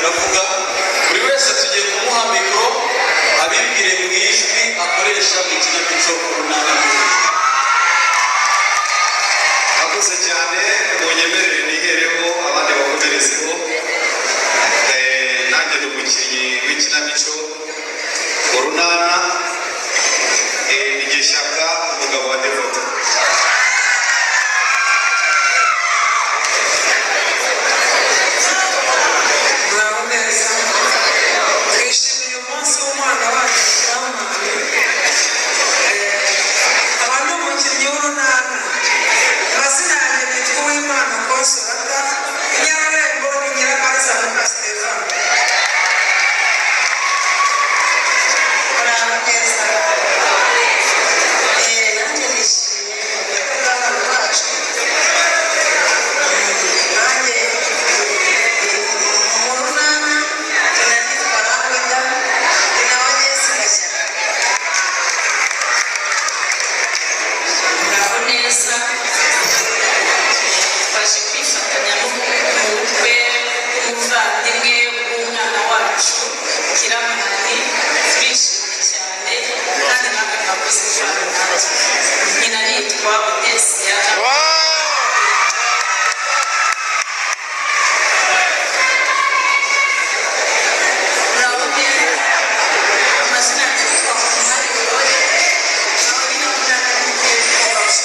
biravuga buri wese tugiye kumuha mikoro abibwire mu ijwi akoresha mu kinamico runaka. Akoze cyane munyemerere nihereho abandi bakomerezeho. Nanjye ndi umukinnyi w'ikinamico Urunana, Igishyaka umugabo wa Devota. Twishimiye umunsi w'umwana wacu abantu umukinnyi w'Urunana amazina yanjye nitwa Uwimana Consolata, Nyarurembo ni Nyirabaza na Stefano. Nanjye nishimiye abana bacu, nanjye mu Runana tunanitwa Rangwida ni nawe Yesu Gashyaka. Muraho neza, twaje kwifatanya mu bukwe bw'umuvandimwe w'umwana wacu Kiramani. Turishimye cyane kandi natwe mwakoze ijambo nanjye. Nyina yitwa Odesia. Muraho neza, amazina yanjye yitwa Kumari Birori, aho nyine umwana w'umukobwa wacu.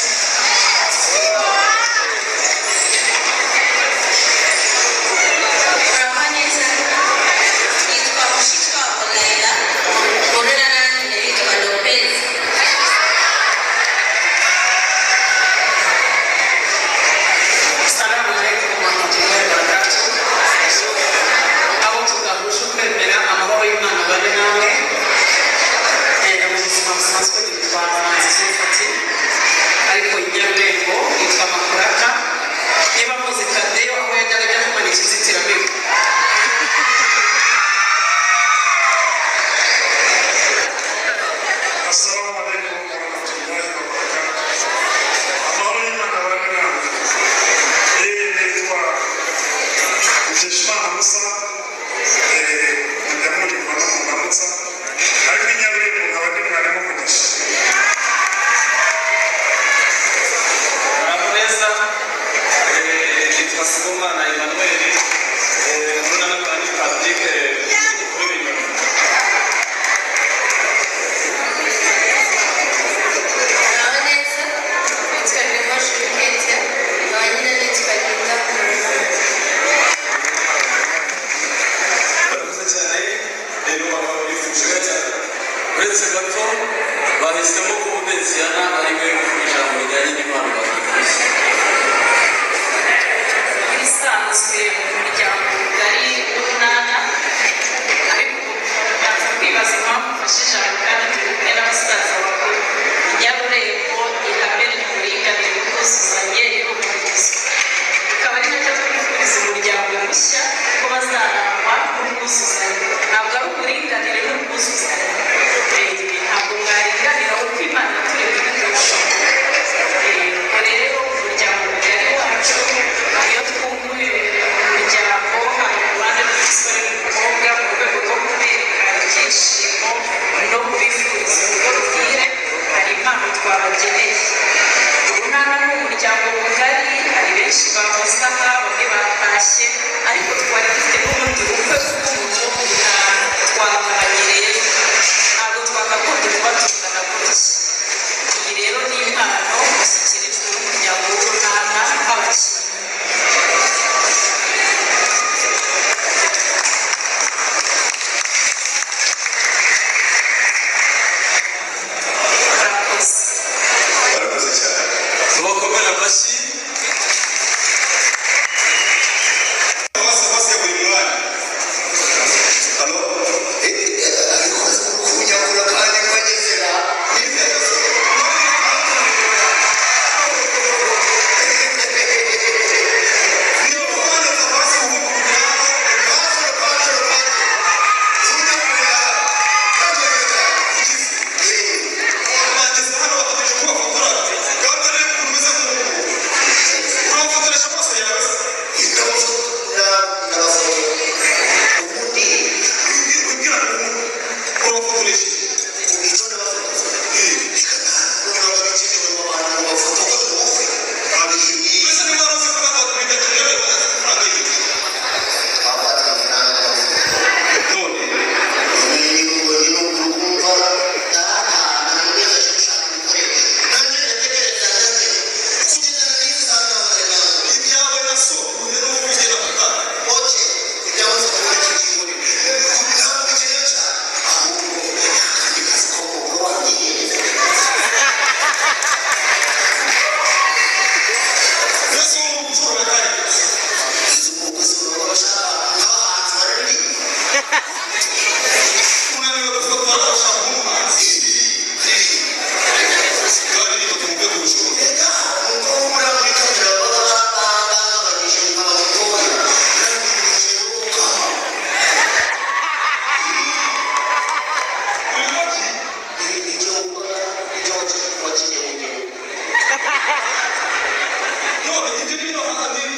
Muraho neza, yitwa Mushikiwabo Laila, Urunana nanjye yitwa Lopez. Assalamu alaikum warahmatullahi wabarakatuh. Abo tugahuje kwemera amahoro y'Imana bane namwe. Mu buzima busanzwe twitwa Manzi Zefati, ariko Nyarurembo yitwa Makurata. Niba muzi Tadeyo aho yajyaga ajya kumanika inzitiramibu. Assalamu alaikum warahmatullahi wabarakatuh. Amahoro y'Imana bane namwe. Nitwa Mukeshimana Musa, ndamurirwa no mu Ndamutsa, ariko i Nyarurembo nkaba ndi mwarimu Mugisha. Muraho neza, nitwa Sibomana Emmanuel, Urunana rwa Patrick kuri Binyoni. Muraho neza, nitwa Rwema Juliette, nkaba nyine nitwa Linda Urunana. Barakoze cyane, rero baba bifuje cyane. Uretse gato bahisemo ko Udesiana ari we ijambo rijyanye n'impano bafite. Ibisanzwe mu muryango mugari w'Urunana, ariko baza kwibaza impamvu mfashe ijambo kandi turi kumwe n'abasaza bakuru. Nyarurembo ihame ry'uburinganire n'ubwuzuzanye rirubahirizwa. Bikaba ari nacyo twifuriza umuryango mushya ko bazarangwa n'ubwuzuzanye. Ntabwo ari uburinganire n'ubwuzuzanye. Ntabwo mwaringanira kuko Imana yaturemye idushoboye. Ubwo rero umuryango mugari wacu iyo twunguye umuryango haba ku ruhande rw'umusore n'umukobwa mu rwego rwo kubereka ibyishimo no kubifuriza urugo ruhire, hari impano twabageneye. Urunana ni umuryango mugari, hari benshi bahoze aha, bamwe batashye, ariko twari dufite n'ubundi bukwe bw'umuntu twabahanye rero. Ntabwo twakagombye kuba tungana gutya. Iyi rero ni impano ishyikirijwe n'umuryango w'Urunana nk'abakinnyi. Murakoze. Barakoze cyane. Tubakomere amashyi. Bose buri No, you didn't know how to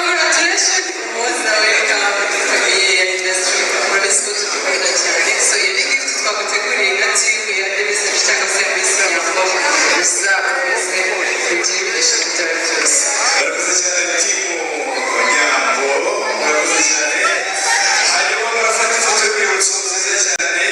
Congratulations, Moza, welcome to Familia Industry. Promise to do that challenge. So you need to talk to Kuri Gati, we are the business service of Reserve, the division directors. barakoze cyane timu Nyambo, barakoze cyane hanyuma barafata ifoto y'urwibutso nziza cyane.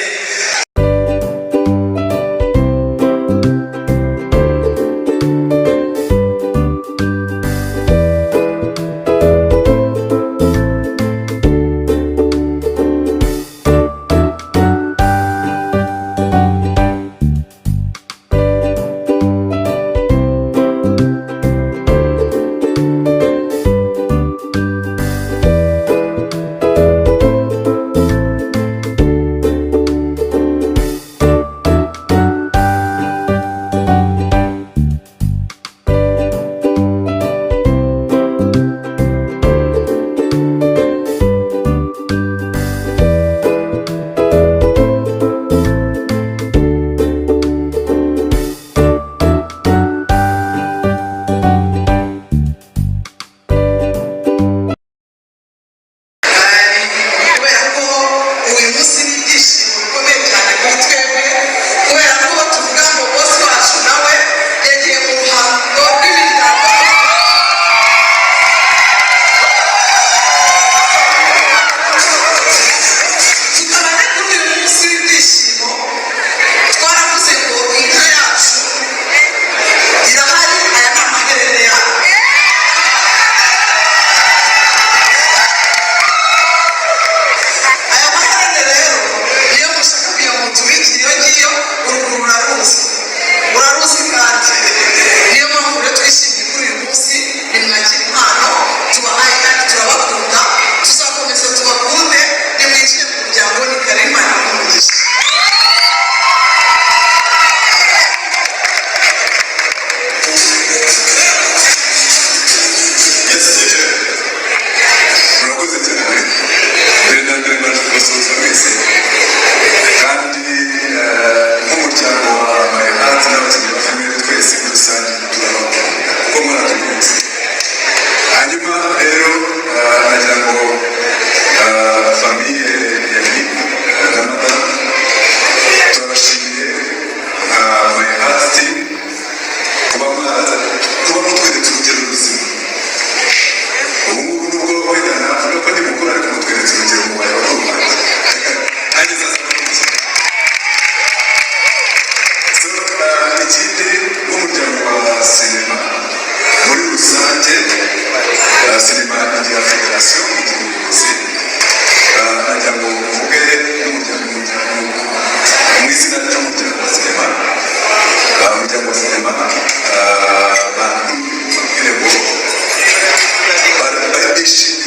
Bishop